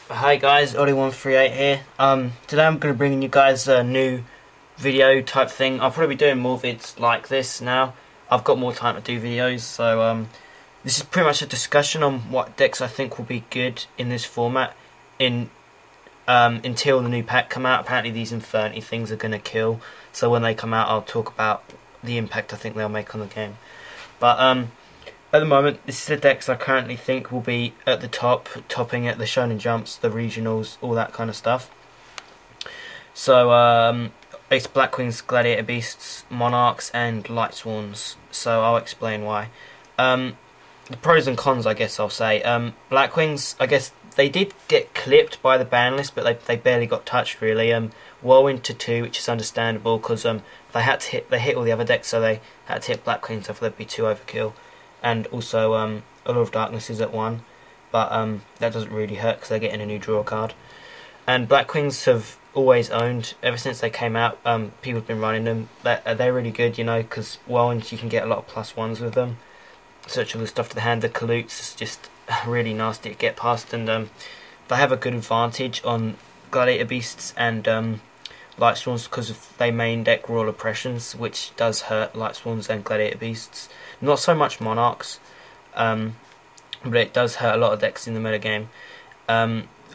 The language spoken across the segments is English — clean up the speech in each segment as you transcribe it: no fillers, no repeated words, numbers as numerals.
Hi guys, Olie138 here. Today I'm going to bring you guys a new video type thing. I'll probably be doing more vids like this now. I've got more time to do videos, so this is pretty much a discussion on what decks I think will be good in this format until the new pack come out. Apparently these Infinity things are going to kill, so when they come out I'll talk about the impact I think they'll make on the game. But at the moment, this is the decks I currently think will be at the top, topping at the Shonen Jumps, the regionals, all that kind of stuff. So it's Blackwings, Gladiator Beasts, Monarchs, and Lightsworns. So I'll explain why. The pros and cons, I guess I'll say. Blackwings, I guess they did get clipped by the ban list, but they barely got touched really. Whirlwind to 2, which is understandable because they hit all the other decks, so they had to hit Blackwings, so they'd be 2 overkill. And also a lot of Darkness is at 1, but that doesn't really hurt because they're getting a new draw card. And Blackwings have always owned, ever since they came out, people have been running them. They're really good, you know, because Whirlwinds you can get a lot of +1s with them. Such all the stuff to the hand, the Kalutes is just really nasty to get past, and they have a good advantage on Gladiator Beasts and Lightsworns because of they main deck Royal Oppressions, which does hurt Lightsworns and Gladiator Beasts. Not so much Monarchs, but it does hurt a lot of decks in the metagame.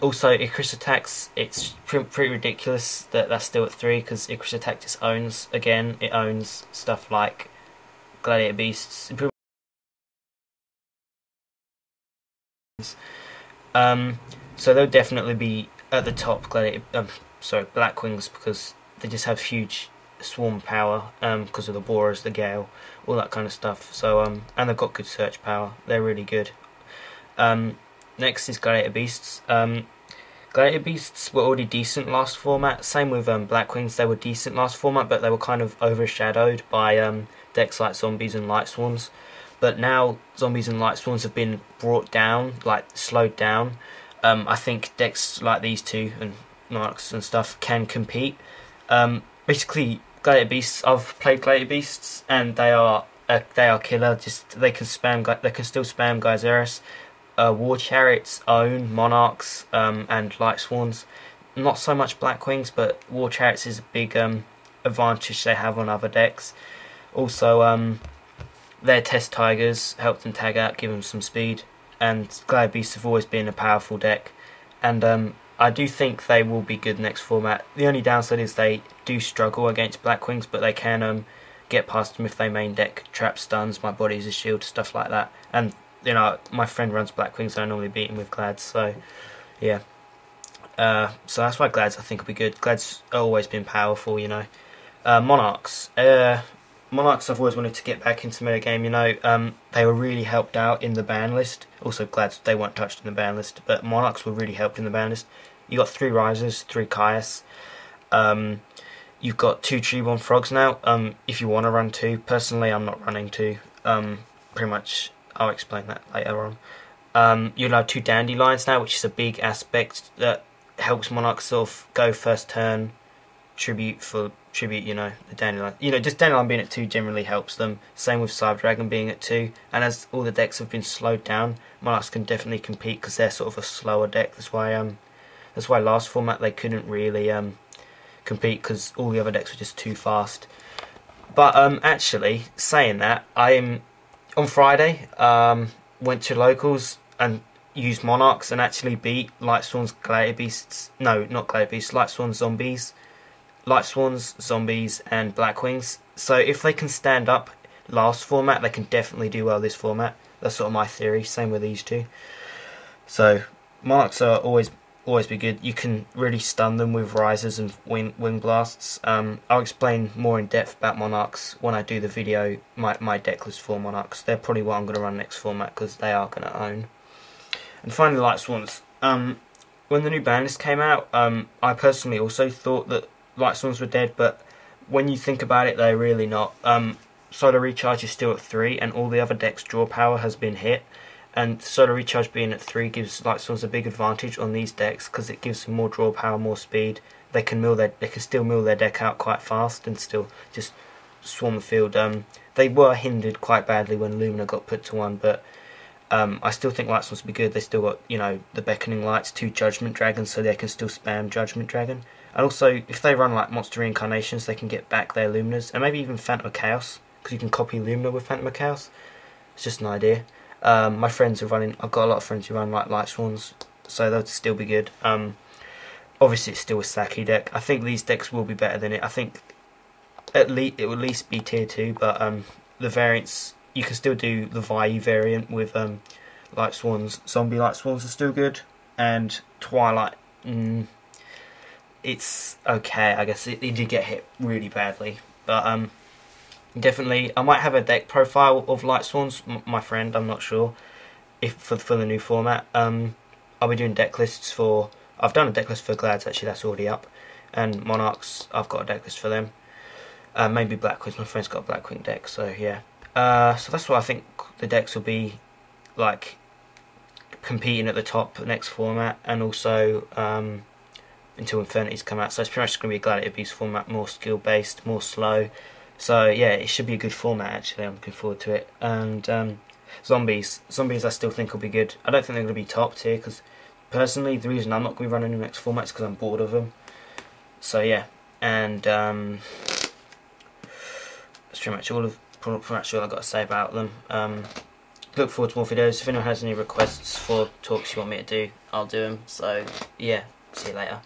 Also, Icarus Attacks, it's pretty ridiculous that that's still at 3 because Icarus Attack just owns, again, it owns stuff like Gladiator Beasts. So they'll definitely be at the top, Blackwings, because they just have huge swarm power because of the Boras, the Gale, all that kind of stuff. So and they've got good search power. They're really good. Next is Gladiator Beasts. Gladiator Beasts were already decent last format. Same with Blackwings. They were decent last format, but they were kind of overshadowed by decks like Zombies and Lightsworns. But now Zombies and Lightsworns have been brought down, like slowed down. I think decks like these two and Monarchs and stuff can compete. Basically, Gladiator Beasts. I've played Gladiator Beasts, and they are killer. Just they can still spam Geyseris. War Chariots own Monarchs and Lightsworns. Not so much Blackwings, but War Chariots is a big advantage they have on other decks. Also, their Test Tigers help them tag out, give them some speed. And Gladiator Beasts have always been a powerful deck, and I do think they will be good next format. The only downside is they do struggle against Blackwings, but they can get past them if they main deck trap stuns, My Body's a Shield, stuff like that. And you know, my friend runs Blackwings, so I normally beat him with Glads. So yeah, so that's why Glads I think will be good. Glads have always been powerful, you know. Monarchs. Monarchs I've always wanted to get back into metagame, you know. They were really helped out in the ban list. Also Glads, they weren't touched in the ban list, but Monarchs were really helped in the ban list. You got 3 Risers, 3 Caius. You've got 2 Treeborn Frogs now. If you want to run 2, personally I'm not running 2. Pretty much, I'll explain that later on. You'll have 2 Dandelions now, which is a big aspect that helps Monarchs sort of go first turn, tribute, you know, the Dandelion. You know, just Dandelion being at 2 generally helps them. Same with Cyber Dragon being at 2. And as all the decks have been slowed down, Monarchs can definitely compete because they're sort of a slower deck. That's why last format they couldn't really compete because all the other decks were just too fast. But actually, saying that, on Friday went to locals and used Monarchs and actually beat Lightsworns, Gladiator Beasts. No, not Gladiator Beasts. Lightsworns, Zombies. Lightsworns, Zombies, and Blackwings. So if they can stand up last format, they can definitely do well this format. That's sort of my theory. Same with these two. So Monarchs are always be good. You can really stun them with Risers and Wing Blasts. I'll explain more in depth about Monarchs when I do the video, my deck list for Monarchs. They're probably what I'm going to run next format because they are going to own. And finally, Lightsworns. When the new ban list came out, I personally also thought that Lightsworns were dead, but when you think about it, they're really not. Solar Recharge is still at 3, and all the other decks' draw power has been hit. And Solar Recharge being at 3 gives Lightsworns a big advantage on these decks because it gives them more draw power, more speed. They can still mill their deck out quite fast and still just swarm the field. They were hindered quite badly when Lumina got put to 1, but I still think Light Swans will be good. They still got, you know, the Beckoning Lights, 2 Judgment Dragons, so they can still spam Judgment Dragon. And also, if they run like Monster Reincarnations, they can get back their Luminas, and maybe even Phantom of Chaos, because you can copy Lumina with Phantom of Chaos. It's just an idea. My friends are running, I've got a lot of friends who run like Light Swans, so they'll still be good. Obviously it's still a Saki deck. I think these decks will be better than it. I think at least it will at least be tier 2, but the variants, you can still do the Vi variant with Light Swans. Zombie Light Swans are still good, and Twilight, it's okay, I guess. It did get hit really badly, but definitely, I might have a deck profile of Light Swans, my friend, I'm not sure, if for the new format. I'll be doing deck lists for, I've done a deck list for Glads, actually, that's already up, and Monarchs, I've got a deck list for them. Maybe Blackwings, my friend's got a Blackwing deck, so yeah. So that's what I think the decks will be, like, competing at the top next format, and also until Infinity's come out. So it's pretty much going to be a Gladiator Beast format, more skill based, more slow. So yeah, it should be a good format actually. I'm looking forward to it. And zombies I still think will be good. I don't think they're going to be top tier, because personally the reason I'm not going to be running the next format is because I'm bored of them. So yeah, and that's pretty much all I've got to say about them. Look forward to more videos. If anyone has any requests for talks you want me to do, I'll do them. So yeah, see you later.